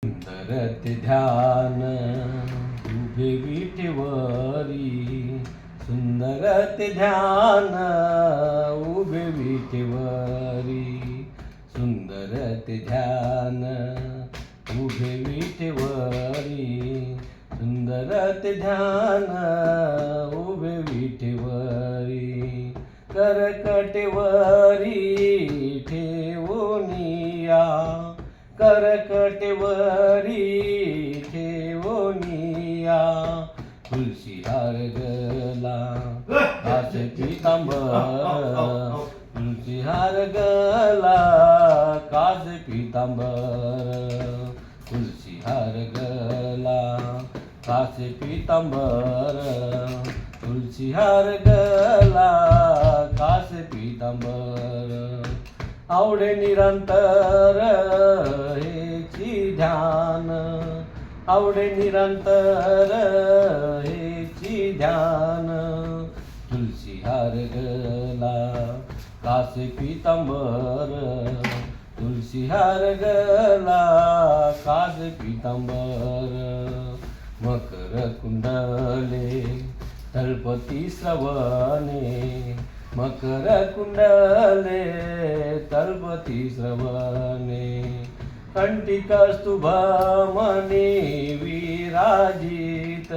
सुंदर ते ध्यान उभे विठेवरी, सुंदर ते ध्यान उभे विठेवरी, सुंदर ते ध्यान उभे विठेवरी, सुंदर ते ध्यान उभे विठेवरी, करकटेवरी ठेवोनिया, करकटेवरी ठेवोनिया, तुळशी हार गला कास पीतांबर, तुळशी हार गला कास पीतांबर, तुळशी हार गला कास पीतांबर, तुळशी हार गला कास पीतांबर, आवडे निरंतर हेची ध्यान, आवडे निरंतर हेची ध्यान, तुळशी हार गला कास पीतांबर, तुळशी हार गला कास पीतांबर, मकर कुंडले तळपती श्रवणे, मकर कुंडले तळपती श्रवणे, कंठी कौस्तुभमणी विराजित,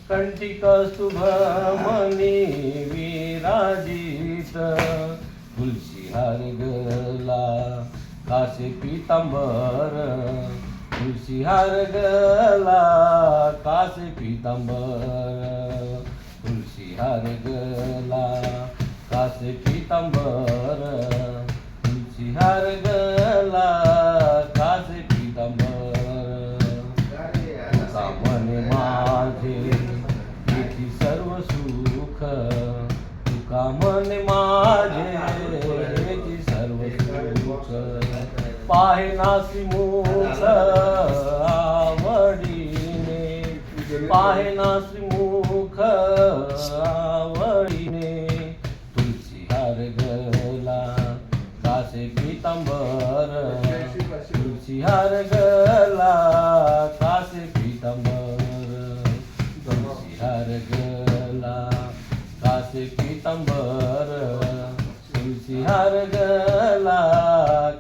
कंठी कौस्तुभमणी विराजित, तुळशी हार गला कास पीतांबर, तुळशी हार गला कास पीतांबर, तुळशी हार गला कास पीतांबर, तुळशी हार गला कास पीतांबर, तुका म्हणे माझे येथे सर्व सुख, तुका म्हणे माझे येथे सर्व सुख, पाहेनासी मुख आवडीने, पाहेनासी मुख आवडीने, तुळशी हार गला कास पीतांबर, तुळशी हार गला कास पीतांबर, तुळशी हार गला कास पीतांबर, तुळशी हार गला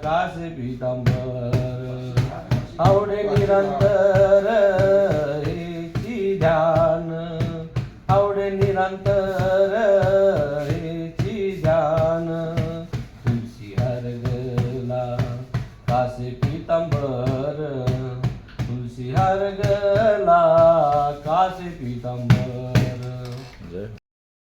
कास पीतांबर, आवडे निरंतर हेची ध्यान, आवडे निरंतर हेची ध्यान, तुळशी हार गला कास पीतांबर, तुळशी हार गला कास पीतांबर.